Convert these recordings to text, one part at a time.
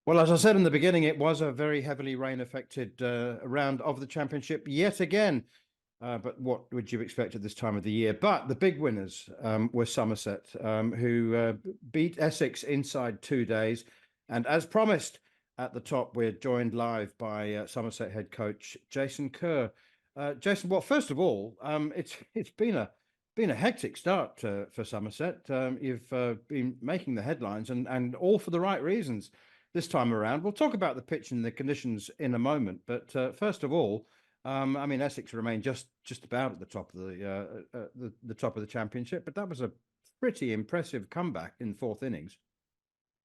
Well, as I said in the beginning, it was a very heavily rain-affected round of the championship yet again. But what would you expect at this time of the year? But the big winners were Somerset, who beat Essex inside 2 days. And as promised, at the top, we're joined live by Somerset head coach Jason Kerr. Jason, well, first of all, it's been a hectic start for Somerset. You've been making the headlines, and all for the right reasons this time around. We'll talk about the pitch and the conditions in a moment, but first of all, I mean, Essex remained just about at the top of the top of the championship, but that was a pretty impressive comeback in fourth innings.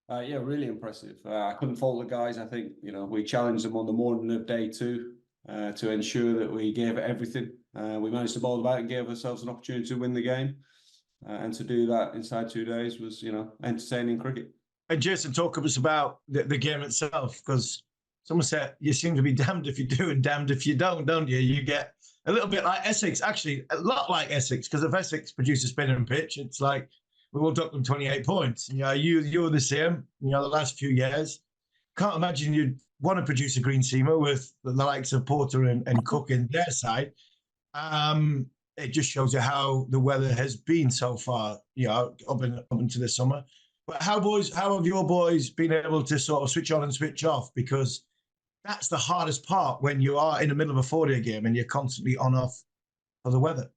Yeah, really impressive. I couldn't fault the guys. I think we challenged them on the morning of day two to ensure that we gave it everything. We managed to bowl about and gave ourselves an opportunity to win the game, and to do that inside 2 days was entertaining cricket. And Jason, talk to us about the game itself, because Somerset, you seem to be damned if you do and damned if you don't you? You get a little bit like Essex, actually, a lot like Essex, because if Essex produce a spinning pitch, it's like we will drop them 28 points. You're the same, the last few years. Can't imagine you'd want to produce a green seamer with the likes of Porter and Cook in their side. It just shows you how the weather has been so far, up into the summer. But how have your boys been able to sort of switch on and switch off? Because that's the hardest part when you are in the middle of a 4-day game and you're constantly on off for the weather.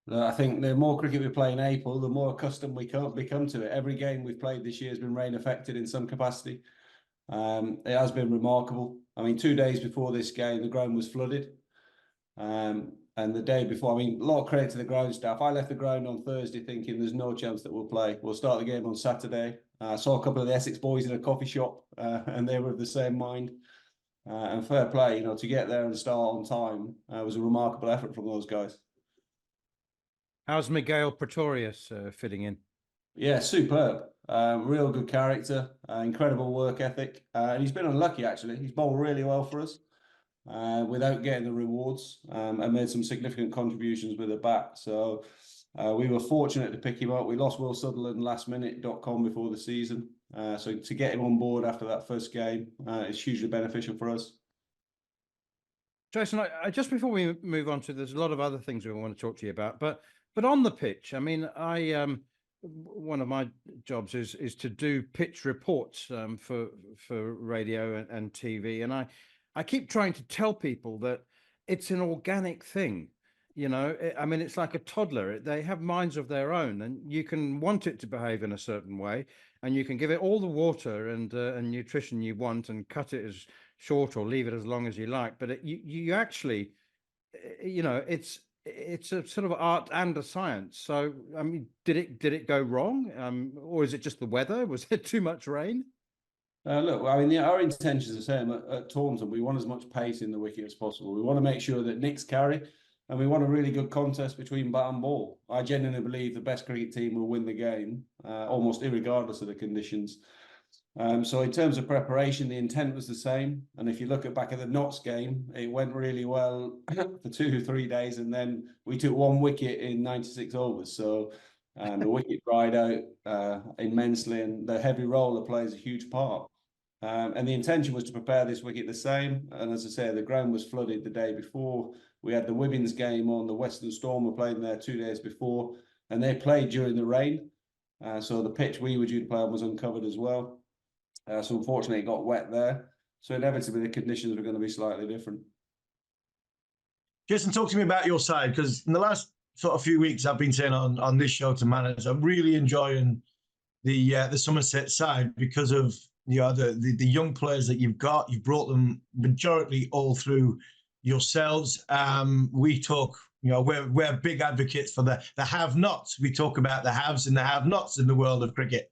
I think the more cricket we play in April, the more accustomed we become to it. Every game we've played this year has been rain affected in some capacity. It has been remarkable. I mean, 2 days before this game, the ground was flooded. And the day before, a lot of credit to the ground staff. I left the ground on Thursday thinking there's no chance that we'll play. We'll start the game on Saturday. I saw a couple of the Essex boys in a coffee shop, and they were of the same mind. And fair play, to get there and start on time was a remarkable effort from those guys. How's Miguel Pretorius fitting in? Yeah, superb. Real good character, incredible work ethic. And he's been unlucky, actually. He's bowled really well for us. Without getting the rewards, and made some significant contributions with the bat. So we were fortunate to pick him up. We lost Will Sutherland lastminute.com before the season. So to get him on board after that first game is hugely beneficial for us. Jason, I just before we move on to, there's a lot of other things we want to talk to you about, but on the pitch, one of my jobs is to do pitch reports for radio and TV, and I keep trying to tell people that it's an organic thing. It's like a toddler. They have minds of their own, and you can want it to behave in a certain way, and you can give it all the water and nutrition you want and cut it as short or leave it as long as you like. But you actually, it's a sort of art and a science. So, did it go wrong? Or is it just the weather? Was it too much rain? Look, our intentions are the same at Taunton. We want as much pace in the wicket as possible. We want to make sure that nicks carry, and we want a really good contest between bat and ball. I genuinely believe the best cricket team will win the game, almost irregardless of the conditions. So in terms of preparation, the intent was the same. And if you look back at the Notts game, it went really well for 2 or 3 days, and then we took 1 wicket in 96 overs. So the wicket dried out immensely, and the heavy roller plays a huge part. And the intention was to prepare this wicket the same. And as I say, the ground was flooded the day before. We had the women's game on. The Western Storm were playing there 2 days before, and they played during the rain. So the pitch we were due to play on was uncovered as well. So unfortunately, it got wet there. So inevitably, the conditions were going to be slightly different. Jason, talk to me about your side, because in the last sort of few weeks, I've been saying on this show to manage, I'm really enjoying the Somerset side because of the young players that you've got. You've brought them majority all through yourselves. We talk, we're big advocates for the have-nots. We talk about the haves and the have-nots in the world of cricket.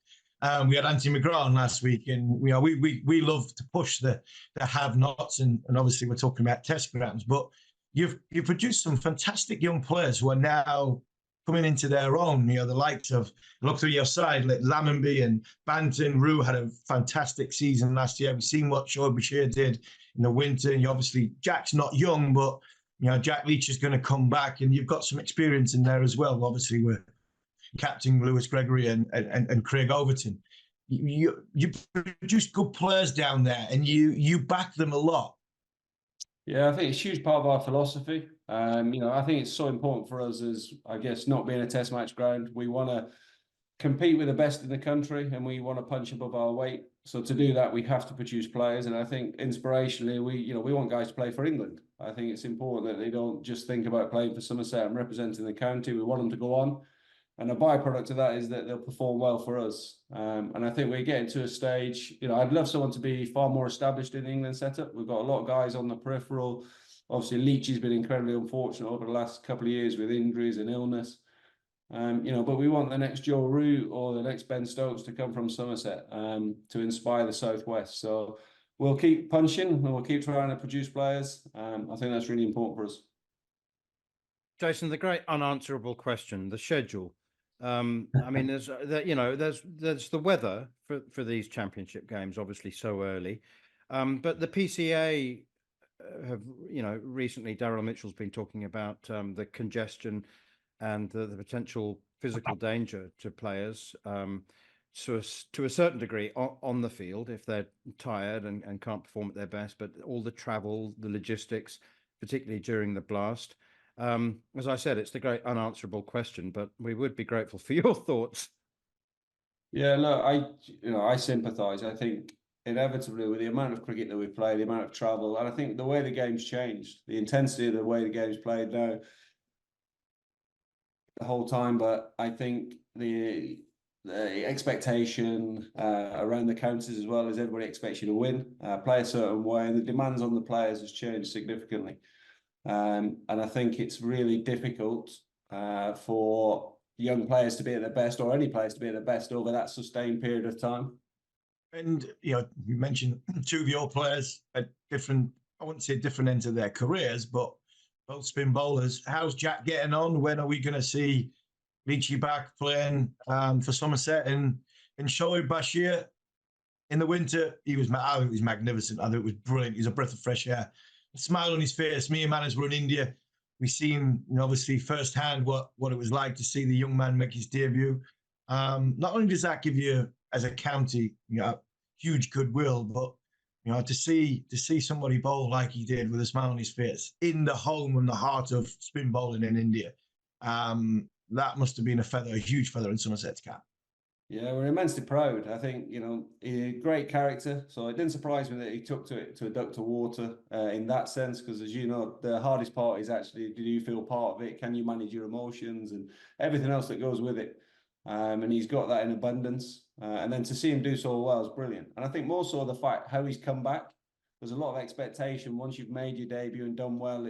We had Anthony McGraw last week, and we love to push the have-nots, and obviously we're talking about test grounds. But you've produced some fantastic young players who are now coming into their own. The likes of, look through your side, like Lammonby and Banton. Rue had a fantastic season last year. We've seen what Derbyshire did in the winter. And obviously Jack's not young, but Jack Leach is going to come back, and you've got some experience in there as well. Obviously, we're Captain Lewis Gregory and Craig Overton. you produce good players down there, and you back them a lot. Yeah, I think it's a huge part of our philosophy. I think it's so important for us as, I guess, not being a test match ground. We want to compete with the best in the country, and we want to punch above our weight. So to do that, we have to produce players. And I think inspirationally, we want guys to play for England. I think it's important that they don't just think about playing for Somerset and representing the county. We want them to go on. And a byproduct of that is that they'll perform well for us. And I think we're getting to a stage, I'd love someone to be far more established in the England setup. We've got a lot of guys on the peripheral. Obviously, Leachy's been incredibly unfortunate over the last couple of years with injuries and illness. But we want the next Joe Root or the next Ben Stokes to come from Somerset to inspire the Southwest. So we'll keep punching and we'll keep trying to produce players. I think that's really important for us. Jason, the great unanswerable question: the schedule. There's the weather for these championship games, obviously so early, but the PCA have recently, Daryl Mitchell's been talking about the congestion and the potential physical danger to players to a certain degree on the field if they're tired and can't perform at their best, but all the travel, the logistics, particularly during the blast. As I said, it's the great unanswerable question, but we would be grateful for your thoughts. Yeah, look, I sympathise. I think inevitably with the amount of cricket that we play, the amount of travel, and I think the way the game's changed, the intensity of the way the game's played now, the whole time. But I think the expectation around the counties as well is everybody expects you to win, play a certain way, and the demands on the players has changed significantly. And I think it's really difficult for young players to be at their best, or any players to be at their best over that sustained period of time. And you mentioned two of your players at different, I wouldn't say different ends of their careers, but both spin bowlers. How's Jack getting on? When are we going to see Leachy back playing for Somerset? And Shoaib Bashir in the winter, I think he was magnificent. I think it was brilliant. He's a breath of fresh air. A smile on his face. Me and Manners were in India. We've seen, obviously, firsthand what it was like to see the young man make his debut. Not only does that give you, as a county, huge goodwill, but to see somebody bowl like he did with a smile on his face in the home and the heart of spin bowling in India, that must have been a huge feather in Somerset's cap. Yeah, we're immensely proud. I think, he's a great character. So it didn't surprise me that he took to it to a duck to water in that sense, because as you know, the hardest part is actually, do you feel part of it? Can you manage your emotions and everything else that goes with it? And he's got that in abundance. And then to see him do so well is brilliant. And I think more so the fact how he's come back. There's a lot of expectation. Once you've made your debut and done well,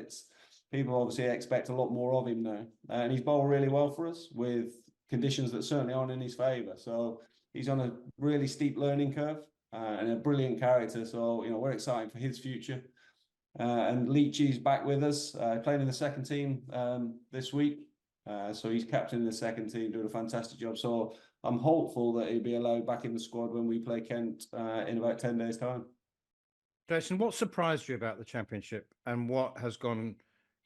people obviously expect a lot more of him now. And he's bowled really well for us with conditions that certainly aren't in his favour. So he's on a really steep learning curve and a brilliant character. So, we're excited for his future. And Leachy's back with us, playing in the second team this week. So he's captain the second team, doing a fantastic job. So I'm hopeful that he'll be allowed back in the squad when we play Kent in about 10 days' time. Jason, what surprised you about the championship, and what has gone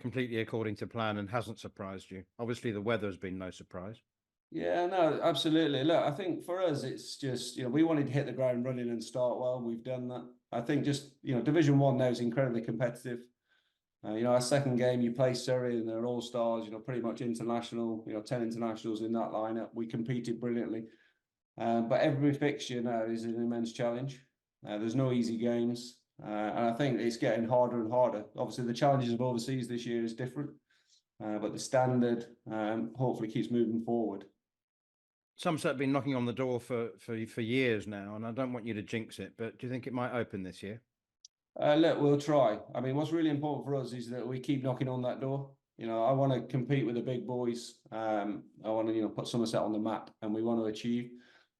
completely according to plan and hasn't surprised you? Obviously, the weather has been no surprise. Yeah, no, absolutely. Look, I think for us, it's just, we wanted to hit the ground running and start well, and we've done that. I think just, Division 1 now is incredibly competitive. Our second game, you play Surrey and they're all stars, pretty much international, 10 internationals in that lineup. We competed brilliantly. But every fixture now is an immense challenge. There's no easy games. And I think it's getting harder and harder. Obviously, the challenges of overseas this year is different. But the standard hopefully keeps moving forward. Somerset have been knocking on the door for years now, and I don't want you to jinx it, but do you think it might open this year? Look, we'll try. I mean, what's really important for us is that we keep knocking on that door. I want to compete with the big boys. I want to, put Somerset on the map, and we want to achieve.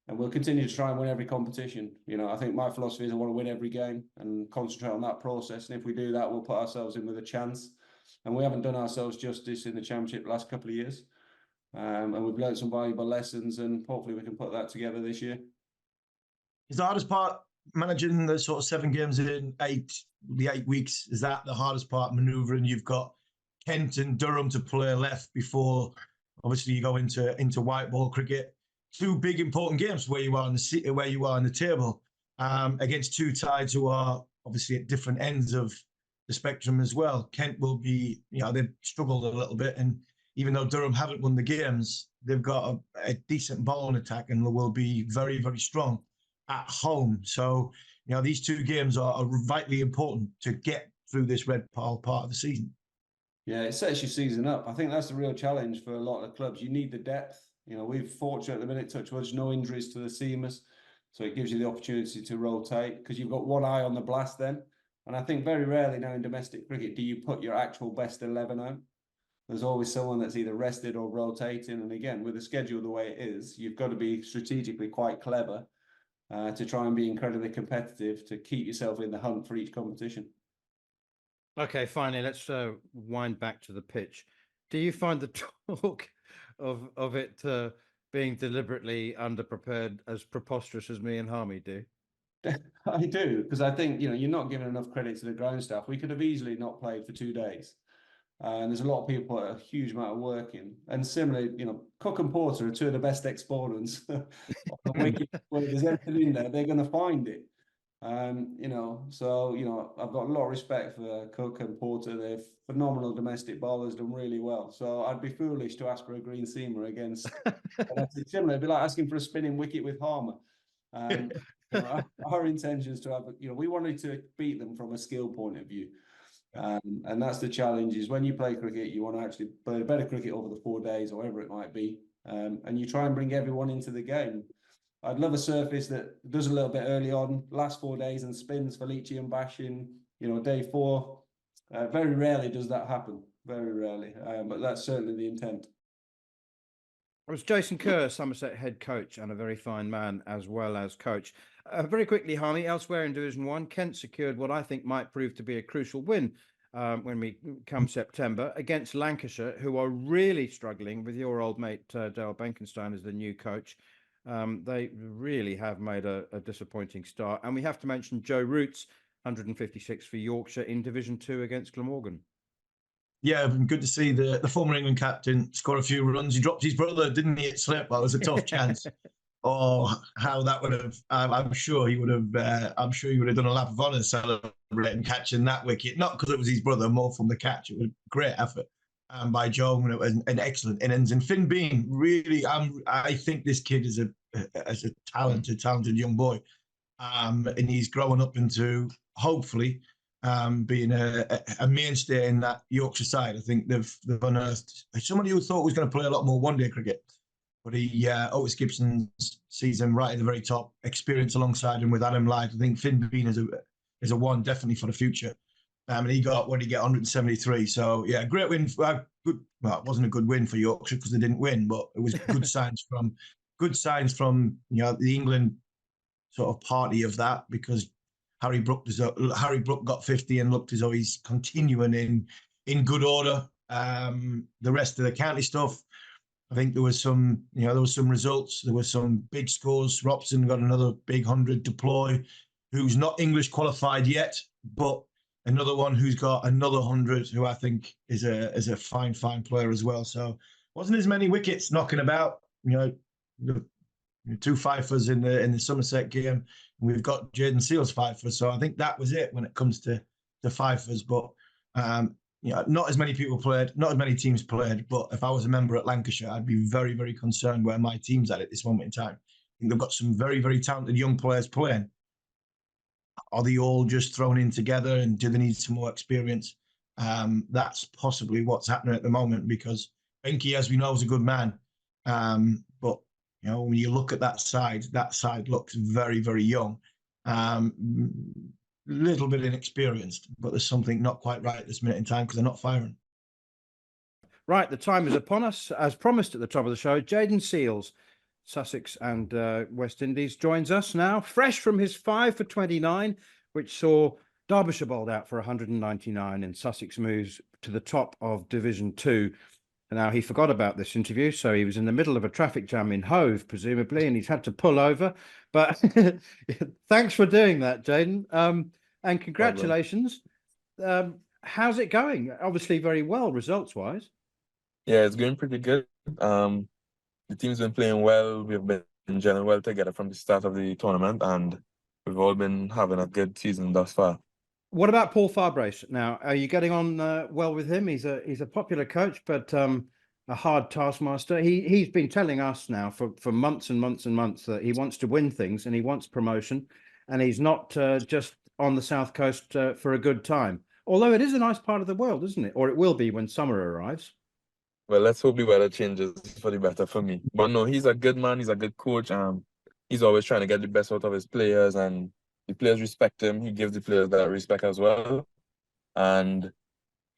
And we'll continue to try and win every competition. I think my philosophy is I want to win every game and concentrate on that process. And if we do that, we'll put ourselves in with a chance. And we haven't done ourselves justice in the championship the last couple of years. And we've learned some valuable lessons, and hopefully we can put that together this year. Is the hardest part managing the sort of 7 games in 8 weeks? Is that the hardest part, manoeuvring? You've got Kent and Durham to play left before, obviously, you go into white ball cricket. two big important games where you are on the table, against two sides who are obviously at different ends of the spectrum as well. Kent will be, they've struggled a little bit, and even though Durham haven't won the games, they've got a decent bowling attack and will be very, very strong at home. So, these two games are vitally important to get through this red pile part of the season. Yeah, it sets your season up. I think that's the real challenge for a lot of clubs. You need the depth. We've fortunate at the minute, touch wood, no injuries to the seamers. So it gives you the opportunity to rotate because you've got one eye on the blast then. And I think very rarely now in domestic cricket do you put your actual best 11 out. There's always someone that's either rested or rotating. And again, with the schedule the way it is, you've got to be strategically quite clever to try and be incredibly competitive to keep yourself in the hunt for each competition. Okay, finally, let's wind back to the pitch. Do you find the talk of it being deliberately underprepared as preposterous as me and Harmy do? I do, because I think, you're not giving enough credit to the ground staff. We could have easily not played for 2 days. And there's a lot of people put a huge amount of work in. And similarly, Cook and Porter are two of the best exponents on the wicket. Where there's anything in there, they're going to find it. So, I've got a lot of respect for Cook and Porter. They're phenomenal domestic bowlers, done really well. So I'd be foolish to ask for a green seamer against similar. It'd be like asking for a spinning wicket with Harmer. Our intention is to have, we wanted to beat them from a skill point of view. And that's the challenge, is when you play cricket, you want to actually play better cricket over the 4 days or whatever it might be. And you try and bring everyone into the game. I'd love a surface that does a little bit early on, last 4 days and spins for Leachy and Bashing, day 4. Very rarely does that happen, very rarely. But that's certainly the intent. It was Jason Kerr, Somerset head coach, and a very fine man as well as coach. Very quickly, Harmy, elsewhere in Division 1, Kent secured what I think might prove to be a crucial win when we come September against Lancashire, who are really struggling with your old mate Dale Benkenstein as the new coach. They really have made a disappointing start. And we have to mention Joe Root's 156 for Yorkshire in Division 2 against Glamorgan. Yeah, good to see the former England captain score a few runs. He dropped his brother, didn't he, at slip? Well, it was a tough chance. Oh, how that would have! I'm sure he would have. I'm sure he would have done a lap of honour celebrating catching that wicket. Not because it was his brother, more from the catch. It was a great effort by Joe, and it was an excellent innings. And Finn Bean, really, I think this kid is a talented young boy, and he's growing up into hopefully being a mainstay in that Yorkshire side. I think they've unearthed somebody who thought was going to play a lot more one-day cricket. But Otis Gibson sees him right at the very top, experience alongside him with Adam Lyth. I think Finn Bean is a one definitely for the future. And he got 173. So yeah, great win. Good. Well, it wasn't a good win for Yorkshire because they didn't win, but it was good signs from the England sort of party of that, because Harry Brook got 50 and looked as though he's continuing in good order. The rest of the county stuff, I think there was some results. There were some big scores. Robson got another big 100. Deploy, who's not English qualified yet, but another one who's got another 100, who I think is a fine player as well. So wasn't as many wickets knocking about. The 2 fifers in the Somerset game. We've got Jayden Seales fifers. So I think that was it when it comes to the fifers. But not as many people played, not as many teams played. But if I was a member at Lancashire, I'd be very, very concerned where my team's at this moment in time. I think they've got some very, very talented young players playing. Are they all just thrown in together, and do they need some more experience? That's possibly what's happening at the moment, because Benke, as we know, is a good man. But when you look at that side looks very, very young. Little bit inexperienced, but there's something not quite right at this minute in time because they're not firing. Right, the time is upon us. As promised at the top of the show, Jayden Seales, Sussex and West Indies, joins us now, fresh from his 5 for 29, which saw Derbyshire bowled out for 199 and Sussex moves to the top of Division 2. Now, he forgot about this interview, so he was in the middle of a traffic jam in Hove, presumably, and he's had to pull over. But thanks for doing that, Jayden. And congratulations. How's it going? Obviously very well, results-wise. Yeah, it's going pretty good. the team's been playing well. We've been gelling well together from the start of the tournament, and we've all been having a good season thus far. What about Paul Farbrace? Now, are you getting on well with him? He's a popular coach, but a hard taskmaster. He's been telling us now for months and months and months that he wants to win things and he wants promotion, and he's not just on the South Coast for a good time. Although it is a nice part of the world, isn't it? Or it will be when summer arrives. Well, let's hope the weather changes for the better for me. But no, he's a good man. He's a good coach. He's always trying to get the best out of his players, and the players respect him. He gives the players that respect as well. And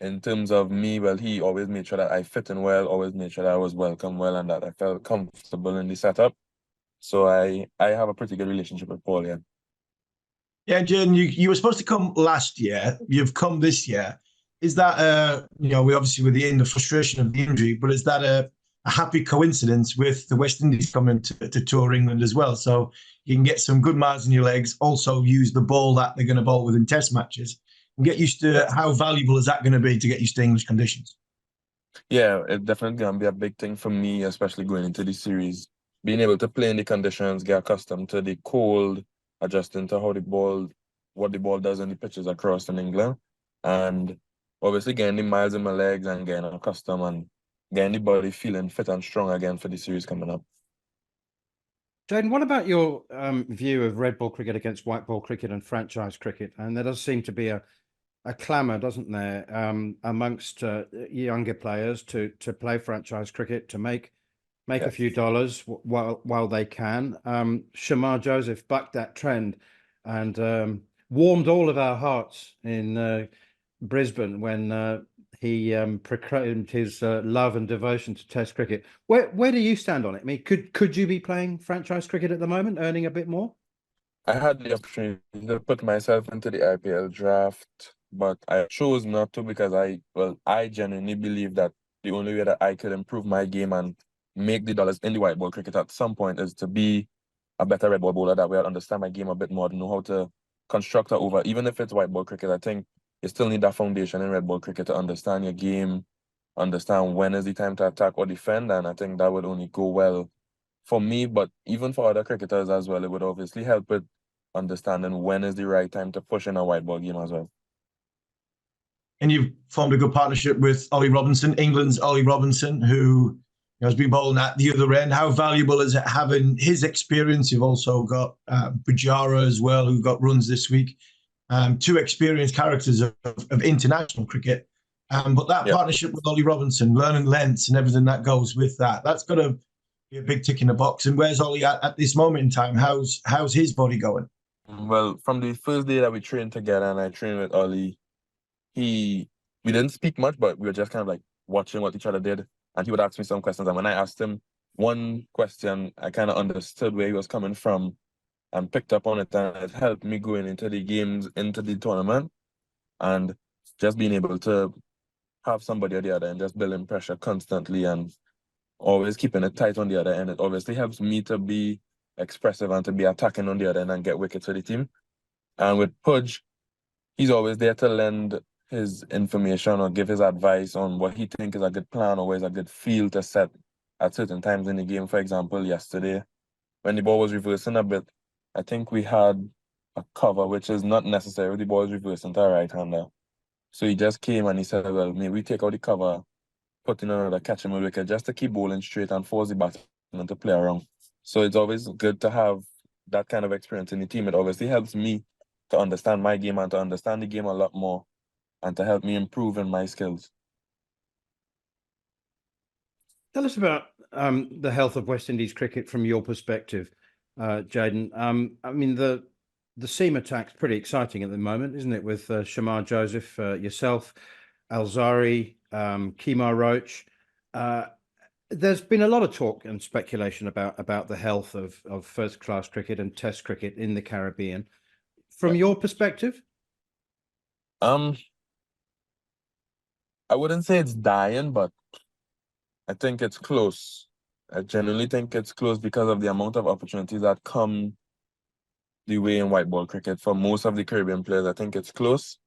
in terms of me, well, he always made sure that I fit in well, always made sure that I was welcome well, and that I felt comfortable in the setup. So I have a pretty good relationship with Paul, yeah. Yeah, Jayden, you were supposed to come last year. You've come this year. Is that, we obviously were in the frustration of the injury, but is that a happy coincidence with the West Indies coming to tour England as well? So you can get some good miles in your legs, also use the ball that they're going to bowl with in test matches, and get used to how valuable is that going to be to get used to English conditions? Yeah, it's definitely going to be a big thing for me, especially going into the series. Being able to play in the conditions, get accustomed to the cold, adjusting to what the ball does in the pitches across in England. And obviously getting the miles in my legs and getting accustomed and getting the body feeling fit and strong again for the series coming up. Jayden, what about your view of red ball cricket against white ball cricket and franchise cricket? And there does seem to be a clamour, doesn't there, amongst younger players to play franchise cricket, to make a few dollars while they can. Shamar Joseph bucked that trend and warmed all of our hearts in Brisbane when he proclaimed his love and devotion to Test cricket. Where do you stand on it? I mean, could you be playing franchise cricket at the moment, earning a bit more? I had the opportunity to put myself into the IPL draft, but I chose not to because I genuinely believe that the only way that I could improve my game and make the dollars in the white ball cricket at some point is to be a better red ball bowler. That way I'll understand my game a bit more, to know how to construct it over. Even if it's white ball cricket, I think you still need that foundation in red ball cricket to understand your game, understand when is the time to attack or defend, and I think that would only go well for me, but even for other cricketers as well. It would obviously help with understanding when is the right time to push in a white ball game as well. And you've formed a good partnership with Ollie Robinson, England's Ollie Robinson, who has been bowling at the other end. How valuable is it having his experience? You've also got Bujara as well, who got runs this week. Two experienced characters of international cricket. But that partnership with Ollie Robinson, learning lengths and everything that goes with that, that's got to be a big tick in the box. And where's Ollie at this moment in time? How's his body going? Well, from the first day that we trained together and I trained with Ollie, we didn't speak much, but we were just kind of like watching what each other did. And he would ask me some questions. And when I asked him one question, I kind of understood where he was coming from and picked up on it. And it helped me going into the games, into the tournament, and just being able to have somebody at the other end, just building pressure constantly and always keeping it tight on the other end. It obviously helps me to be expressive and to be attacking on the other end and get wickets for the team. And with Pudge, he's always there to lend his information or give his advice on what he thinks is a good plan or what is a good field to set at certain times in the game. For example, yesterday, when the ball was reversing a bit, I think we had a cover, which is not necessary. The ball was reversing to a right-hander. So he just came and he said, well, maybe we take out the cover, put in another catchable wicket just to keep bowling straight and force the batsman to play around. So it's always good to have that kind of experience in the team. It obviously helps me to understand my game and to understand the game a lot more and to help me improve in my skills. Tell us about the health of West Indies cricket from your perspective, Jayden. I mean, the seam attack's pretty exciting at the moment, isn't it? With Shamar Joseph, yourself, Alzari, Kemar Roach. There's been a lot of talk and speculation about the health of first-class cricket and Test cricket in the Caribbean. From your perspective? I wouldn't say it's dying, but I think it's close. I genuinely think it's close because of the amount of opportunities that come the way in white ball cricket. For most of the Caribbean players, I think it's close.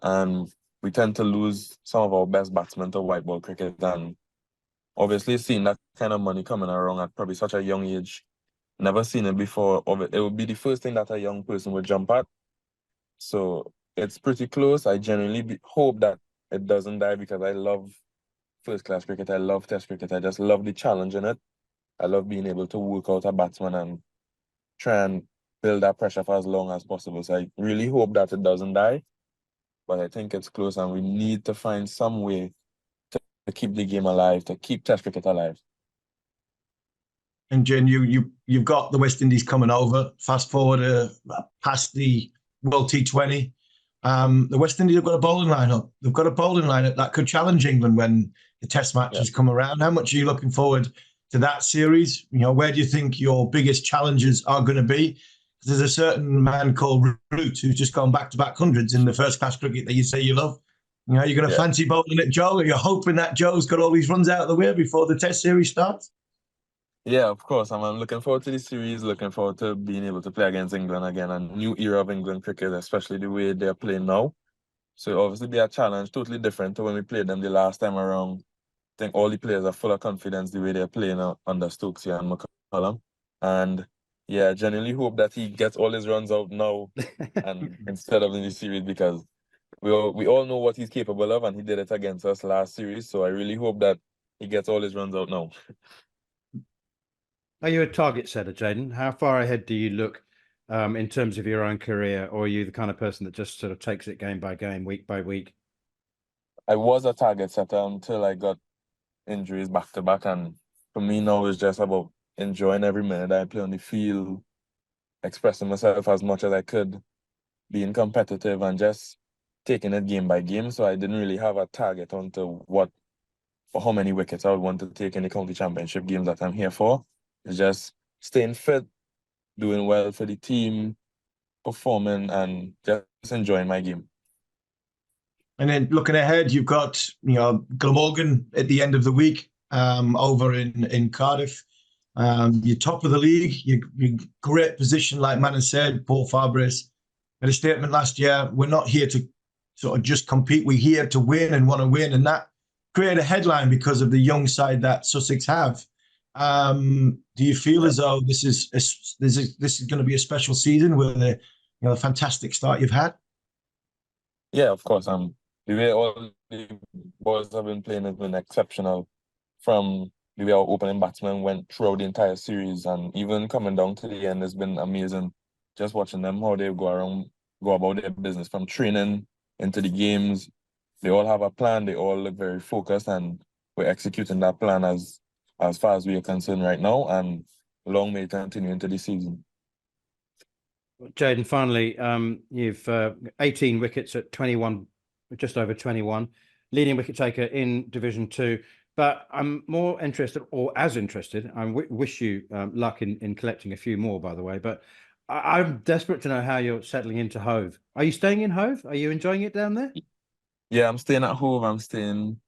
And we tend to lose some of our best batsmen to white ball cricket. And obviously seeing that kind of money coming around at probably such a young age, never seen it before. It would be the first thing that a young person would jump at. So it's pretty close. I genuinely hope that it doesn't die because I love first-class cricket. I love Test cricket. I just love the challenge in it. I love being able to work out a batsman and try and build that pressure for as long as possible. So I really hope that it doesn't die. But I think it's close, and we need to find some way to keep the game alive, to keep Test cricket alive. And Jen, you've got the West Indies coming over. Fast forward past the World T20. The West Indies have got a bowling lineup. They've got a bowling lineup that could challenge England when the Test matches come around. How much are you looking forward to that series? You know, where do you think your biggest challenges are going to be? There's a certain man called Root who's just gone back-to-back hundreds in the first-class cricket that you say you love. You know, you're going to fancy bowling at Joe? Are you hoping that Joe's got all these runs out of the way before the Test series starts? Yeah, of course. I'm looking forward to the series, looking forward to being able to play against England again, a new era of England cricket, especially the way they're playing now. So it'll obviously be a challenge, totally different to when we played them the last time around. I think all the players are full of confidence the way they're playing under Stokesy and McCullum. And yeah, I genuinely hope that he gets all his runs out now and instead of in the series, because we all know what he's capable of, and he did it against us last series. So I really hope that he gets all his runs out now. Are you a target setter, Jayden? How far ahead do you look in terms of your own career, or are you the kind of person that just sort of takes it game by game, week by week? I was a target setter until I got injuries back to back, and for me now it's just about enjoying every minute I play on the field, expressing myself as much as I could, being competitive and just taking it game by game. So I didn't really have a target onto how many wickets I would want to take in the county championship games that I'm here for. It's just staying fit, doing well for the team, performing, and just enjoying my game. And then looking ahead, you've got, you know, Glamorgan at the end of the week over in Cardiff. You're top of the league. You're great position, like Mann has said. Paul Fabris made a statement last year. We're not here to sort of just compete. We're here to win and want to win. And that created a headline because of the young side that Sussex have. Do you feel as though this is going to be a special season with the fantastic start you've had? Yeah, of course. The way all the boys have been playing has been exceptional. From the way our opening batsmen went throughout the entire series, and even coming down to the end has been amazing. Just watching them, how they go about their business, from training into the games. They all have a plan. They all look very focused, and we're executing that plan as far as we are concerned right now, and long may it continue into the season. Jayden, finally, you've 18 wickets at 21, just over 21, leading wicket taker in Division 2. But I'm more interested, or as interested, I wish you luck in collecting a few more, by the way, but I'm desperate to know how you're settling into Hove. Are you staying in Hove? Are you enjoying it down there? Yeah, I'm staying at Hove. I'm staying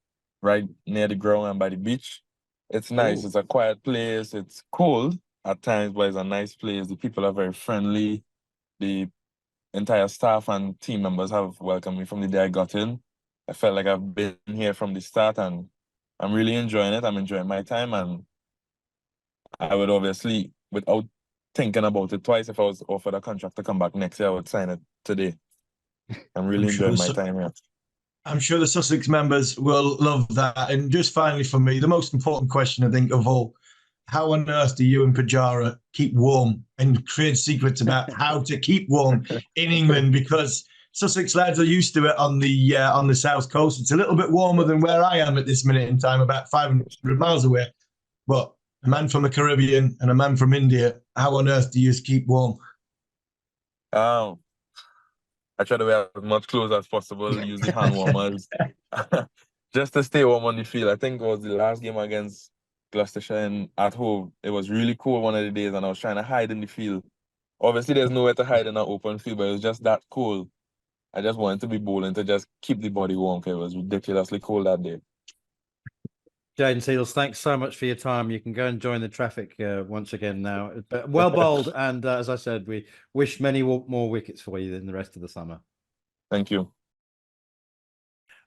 right near the ground and by the beach. It's nice. Ooh. It's a quiet place. It's cold at times, but it's a nice place. The people are very friendly. The entire staff and team members have welcomed me from the day I got in. I felt like I've been here from the start, and I'm really enjoying it. I'm enjoying my time, and I would obviously, without thinking about it twice, if I was offered a contract to come back next year, I would sign it today. I'm really enjoying my time here. I'm sure the Sussex members will love that. And just finally for me, the most important question, I think, of all, how on earth do you and Pujara keep warm and create secrets about how to keep warm in England? Because Sussex lads are used to it on the south coast. It's a little bit warmer than where I am at this minute in time, about 500 miles away. But a man from the Caribbean and a man from India, how on earth do you keep warm? I try to wear as much clothes as possible, use the hand warmers, just to stay warm on the field. I think it was the last game against Gloucestershire and at home. It was really cold one of the days, and I was trying to hide in the field. Obviously, there's nowhere to hide in an open field, but it was just that cold. I just wanted to be bowling to just keep the body warm, because it was ridiculously cold that day. Jayden Seales, thanks so much for your time. You can go and join the traffic once again now. But well bowled, and as I said, we wish many more wickets for you in the rest of the summer. Thank you.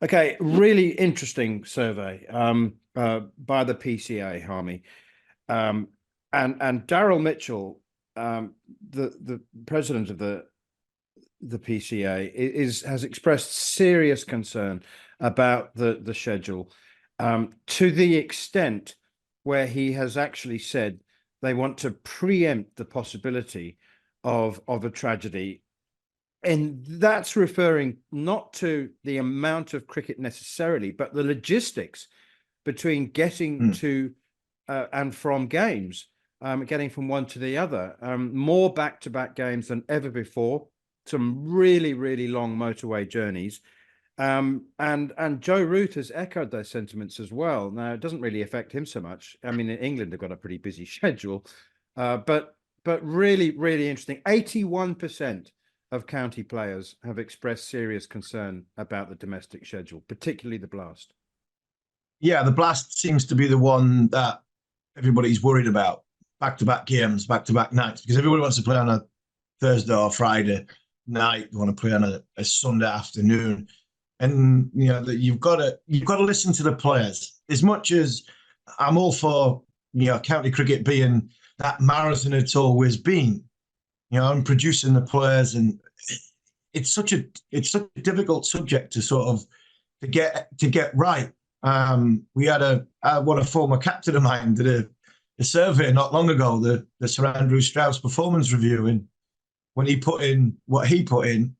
Okay, really interesting survey. by the PCA, Harmy. And Daryl Mitchell, the president of the PCA, has expressed serious concern about the schedule, to the extent where he has actually said they want to preempt the possibility of a tragedy. And that's referring not to the amount of cricket necessarily, but the logistics between getting to and from games, getting from one to the other. More back-to-back games than ever before, some really, really long motorway journeys. And Joe Root has echoed those sentiments as well. Now, it doesn't really affect him so much. I mean, in England, they've got a pretty busy schedule, but really, really interesting. 81% of county players have expressed serious concern about the domestic schedule, particularly the Blast. Yeah, the Blast seems to be the one that everybody's worried about. Back-to-back games, back-to-back nights, because everybody wants to play on a Thursday or Friday night. They want to play on a Sunday afternoon. And you've got to listen to the players. As much as I'm all for county cricket being that marathon it's always been, and producing the players, and it's such a difficult subject to sort of to get right. We had a former captain of mine did a survey not long ago, the Sir Andrew Strauss performance review, and when he put in what he put in,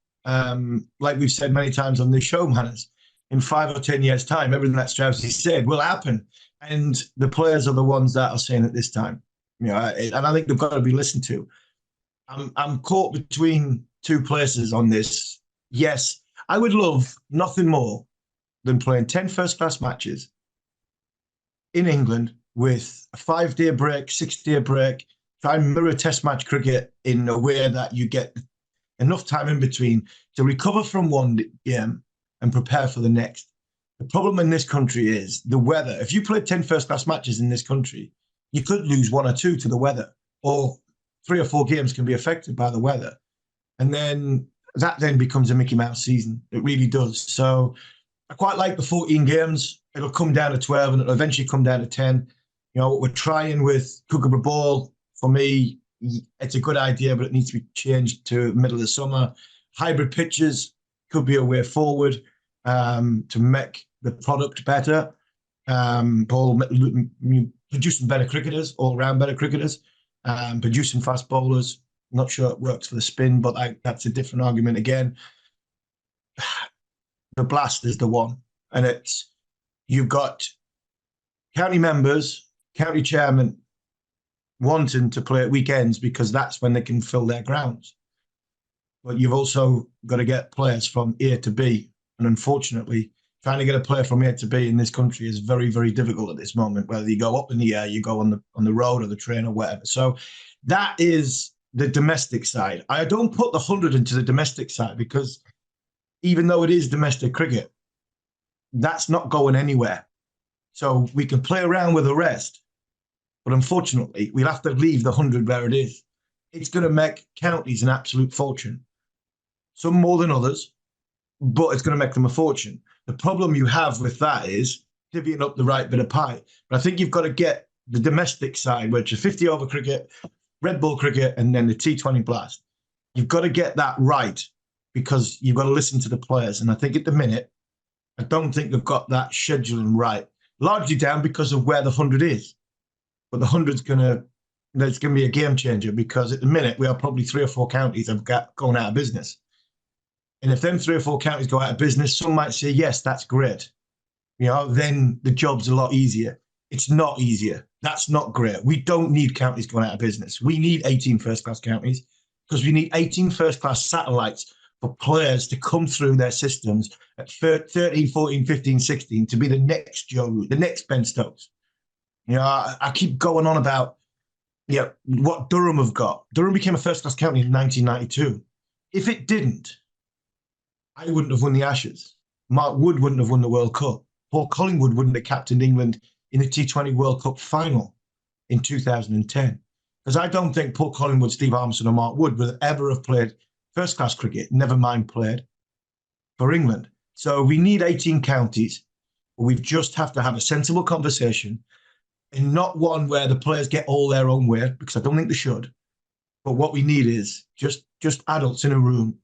like we've said many times on this show, Manners, in 5 or 10 years' time, everything that Strauss said will happen, and the players are the ones that are saying it this time. And I think they've got to be listened to. I'm caught between two places on this. Yes, I would love nothing more than playing 10 first-class matches in England with a 5-day break, 6-day break, try and mirror Test match cricket in a way that you get enough time in between to recover from one game and prepare for the next. The problem in this country is the weather. If you play 10 first-class matches in this country, you could lose 1 or 2 to the weather, or 3 or 4 games can be affected by the weather. And then that then becomes a Mickey Mouse season. It really does. So I quite like the 14 games. It'll come down to 12 and it'll eventually come down to 10. What we're trying with Kookaburra Ball, for me, it's a good idea, but it needs to be changed to middle of the summer. Hybrid pitches could be a way forward to make the product better. Producing better cricketers, all-round better cricketers. Producing fast bowlers. Not sure it works for the spin, but that's a different argument again. The Blast is the one, and you've got county members, county chairman wanting to play at weekends because that's when they can fill their grounds. But you've also got to get players from A to B, and unfortunately, trying to get a player from A to B in this country is very, very difficult at this moment. Whether you go up in the air, you go on the road or the train or whatever. So that is the domestic side. I don't put the 100 into the domestic side because even though it is domestic cricket, that's not going anywhere. So we can play around with the rest, but unfortunately, we'll have to leave the 100 where it is. It's going to make counties an absolute fortune. Some more than others, but it's going to make them a fortune. The problem you have with that is divvying up the right bit of pie. But I think you've got to get the domestic side, which is 50-over cricket, red ball cricket, and then the T20 Blast. You've got to get that right because you've got to listen to the players. And I think at the minute, I don't think they've got that scheduling right, largely down because of where the 100 is. But the 100's there's going to be a game changer because at the minute, we are probably 3 or 4 counties have got going out of business. And if them 3 or 4 counties go out of business, some might say, yes, that's great. Then the job's a lot easier. It's not easier. That's not great. We don't need counties going out of business. We need 18 first-class counties because we need 18 first-class satellites for players to come through their systems at 13, 14, 15, 16 to be the next Joe Root, the next Ben Stokes. I keep going on about what Durham have got. Durham became a first-class county in 1992. If it didn't, I wouldn't have won the Ashes. Mark Wood wouldn't have won the World Cup. Paul Collingwood wouldn't have captained England in the T20 World Cup final in 2010. Because I don't think Paul Collingwood, Steve Harmison or Mark Wood would ever have played first-class cricket, never mind played for England. So we need 18 counties. We just have to have a sensible conversation, and not one where the players get all their own way, because I don't think they should. But what we need is just adults in a room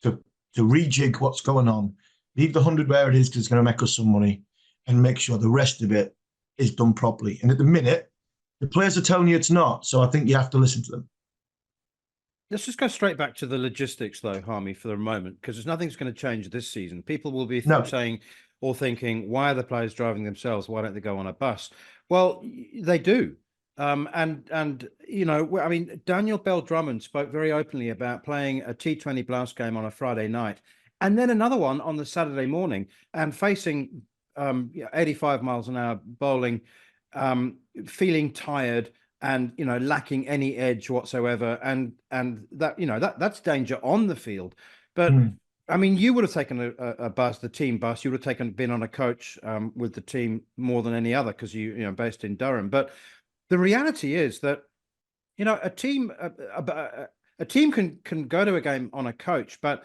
to rejig what's going on, leave the 100 where it is because it's going to make us some money, and make sure the rest of it is done properly. And at the minute, the players are telling you it's not, so I think you have to listen to them. Let's just go straight back to the logistics, though, Harmy, for the moment, because nothing's going to change this season. People will be saying or thinking, why are the players driving themselves? Why don't they go on a bus? Well, they do. And you know, I mean, Daniel Bell-Drummond spoke very openly about playing a T20 Blast game on a Friday night and then another one on the Saturday morning and facing 85 miles an hour bowling, feeling tired and, you know, lacking any edge whatsoever. And that, you know, that's danger on the field. But I mean, you would have taken a bus, the team bus. You would have been on a coach with the team more than any other because you know, based in Durham. But the reality is that, you know, a team can go to a game on a coach, but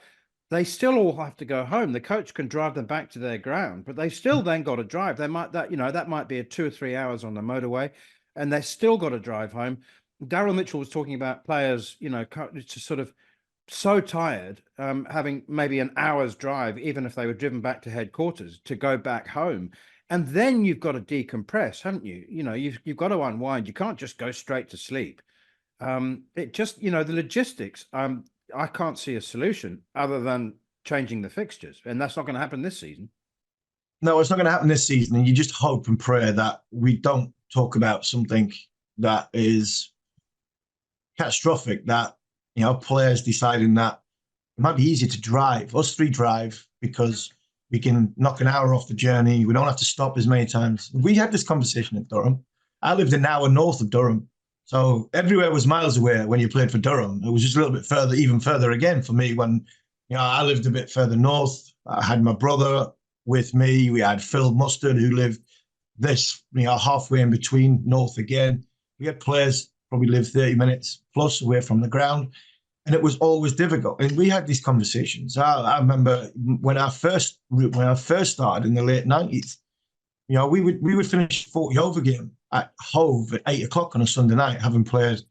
they still all have to go home. The coach can drive them back to their ground, but they still then got to drive. They might that might be a 2 or 3 hours on the motorway, and they still got to drive home. Daryl Mitchell was talking about players, you know, just sort of so tired, having maybe an hour's drive, even if they were driven back to headquarters, to go back home. And then you've got to decompress, haven't you? You know, you've got to unwind. You can't just go straight to sleep. It just, you know, the logistics, I can't see a solution other than changing the fixtures. And that's not going to happen this season. No, it's not going to happen this season. And you just hope and pray that we don't talk about something that is catastrophic, that, you know, players deciding that it might be easier to drive. Us three drive because we can knock an hour off the journey. We don't have to stop as many times. We had this conversation at Durham. I lived an hour north of Durham. So everywhere was miles away when you played for Durham. It was just a little bit further, even further again for me when, you know, I lived a bit further north. I had my brother with me. We had Phil Mustard, who lived this, you know, halfway in between north again. We had players probably lived 30 minutes plus away from the ground. And it was always difficult. And we had these conversations. I remember when I first started in the late 90s, you know, we would finish a 40 over game at Hove at 8 o'clock on a Sunday night, having played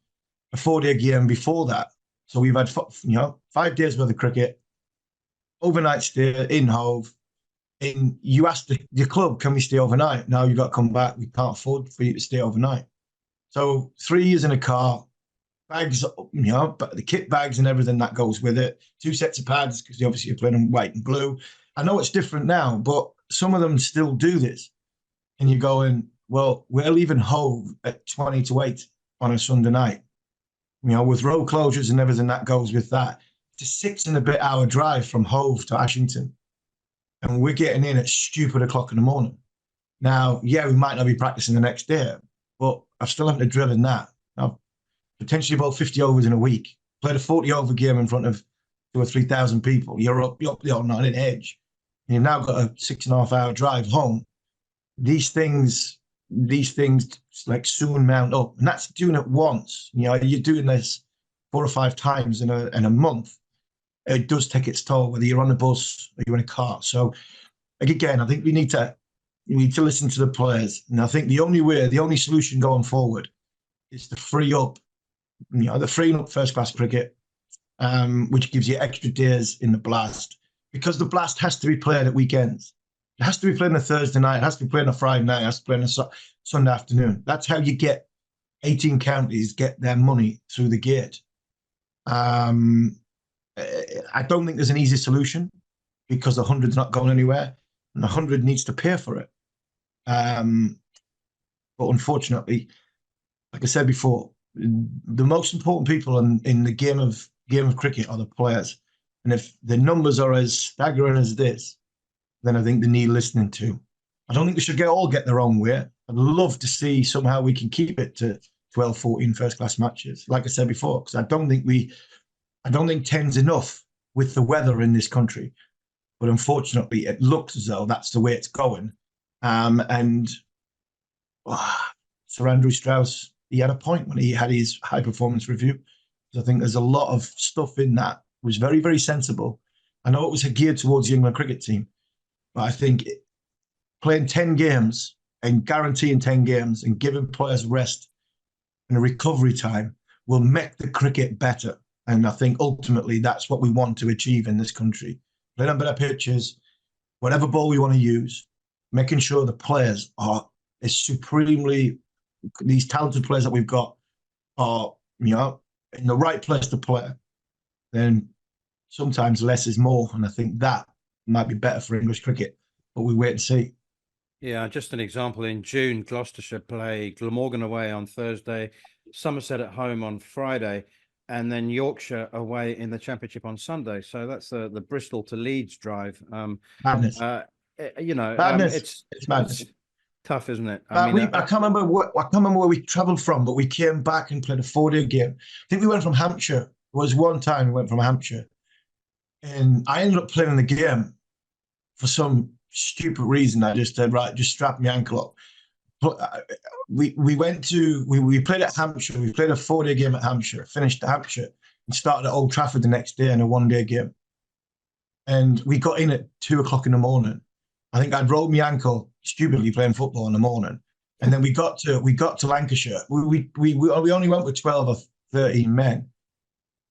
a 4-day game before that. So we've had, you know, 5 days worth of cricket, overnight stay in Hove. And you ask your club, can we stay overnight? Now you've got to come back. We can't afford for you to stay overnight. So 3 years in a car, bags, you know, but the kit bags and everything that goes with it. 2 sets of pads, because obviously you're playing in white and blue. I know it's different now, but some of them still do this. And you're going, well, we're leaving Hove at 20 to 8 on a Sunday night. You know, with road closures and everything that goes with that. It's a 6 and a bit hour drive from Hove to Ashington. And we're getting in at stupid o'clock in the morning. Now, yeah, we might not be practicing the next day, but I've still haven't driven that. I've potentially about 50 overs in a week. Played a 40 over game in front of 2,000 or 3,000 people. You're up on an edge. And you've now got a 6.5 hour drive home. These things like soon mount up, and that's doing it once. You know, you're doing this 4 or 5 times in a month. It does take its toll, whether you're on a bus or you're in a car. So, again, I think we need to listen to the players, and I think the only solution going forward is to free up, you know, the freeing up first class cricket, which gives you extra days in the Blast, because the Blast has to be played at weekends. It has to be played on a Thursday night. It has to be played on a Friday night. It has to be played on a Sunday afternoon. That's how you get 18 counties get their money through the gate. I don't think there's an easy solution because the 100's not going anywhere, and the 100 needs to pay for it. But unfortunately, like I said before, the most important people in the game of cricket are the players. And if the numbers are as staggering as this, then I think they need listening to. I don't think they should all get their own way. I'd love to see somehow we can keep it to 12, 14 first-class matches, like I said before, because I don't think 10's enough with the weather in this country. But unfortunately, it looks as though that's the way it's going. Sir Andrew Strauss, he had a point when he had his high-performance review. I think there's a lot of stuff in that was very, very sensible. I know it was geared towards the England cricket team, but I think playing 10 games and guaranteeing 10 games and giving players rest and a recovery time will make the cricket better. And I think ultimately that's what we want to achieve in this country. Playing on better pitches, whatever ball we want to use, making sure the players are these talented players that we've got are, in the right place to play. Then sometimes less is more. And I think that might be better for English cricket, but we wait and see. Yeah, just an example. In June, Gloucestershire play Glamorgan away on Thursday, Somerset at home on Friday, and then Yorkshire away in the Championship on Sunday. So that's the Bristol to Leeds drive. Madness. Madness. It's madness. It's tough, isn't it? I can't remember where we travelled from, but we came back and played a 4-day game. I think we went from Hampshire. It was one time we went from Hampshire, and I ended up playing the game for some stupid reason. I just said, right, just strap my ankle up. But we played at Hampshire. We played a 4-day game at Hampshire, finished at Hampshire, and started at Old Trafford the next day in a 1-day game. And we got in at 2:00 in the morning. I think I'd rolled my ankle stupidly playing football in the morning. And then we got to Lancashire. We only went with 12 or 13 men.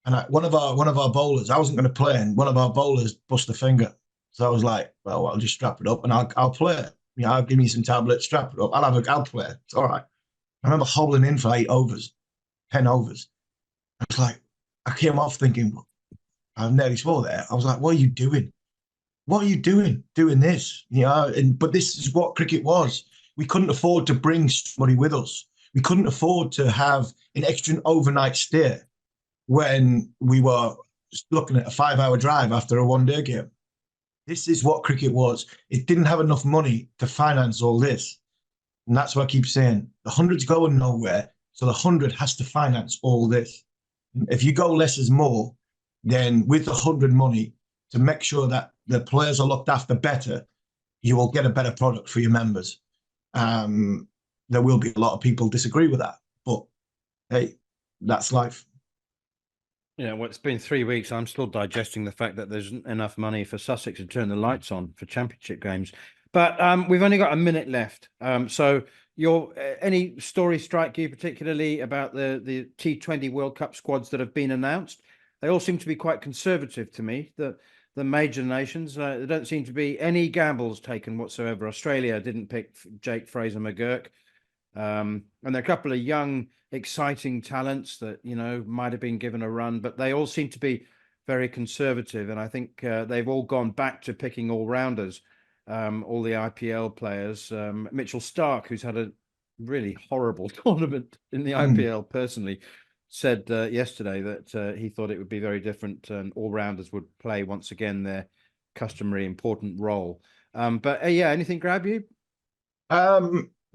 And one of our bowlers, I wasn't going to play, and one of our bowlers bust a finger. So I was like, well, I'll just strap it up and I'll play. I'll give me some tablets, strap it up. I'll play. It's all right. I remember hobbling in for 8 overs, 10 overs. I was like, I came off thinking, I nearly swore there. I was like, what are you doing? What are you doing this? But this is what cricket was. We couldn't afford to bring somebody with us. We couldn't afford to have an extra overnight stay when we were looking at a 5-hour drive after a 1-day game. This is what cricket was. It didn't have enough money to finance all this. And that's what I keep saying. The 100's going nowhere, so the 100 has to finance all this. If you go less is more, then with the 100 money, to make sure that the players are looked after better, you will get a better product for your members. There will be a lot of people disagree with that, but hey, that's life. Yeah, well, it's been 3 weeks. I'm still digesting the fact that there's enough money for Sussex to turn the lights on for championship games. But we've only got a minute left. So any story strike you particularly about the T20 World Cup squads that have been announced? They all seem to be quite conservative to me. The major nations, there don't seem to be any gambles taken whatsoever. Australia didn't pick Jake Fraser-McGurk. And there are a couple of young, exciting talents that, might have been given a run, but they all seem to be very conservative. And I think they've all gone back to picking all-rounders, all the IPL players. Mitchell Starc, who's had a really horrible tournament in the IPL personally, said yesterday that he thought it would be very different and all-rounders would play once again their customary important role. But anything grab you?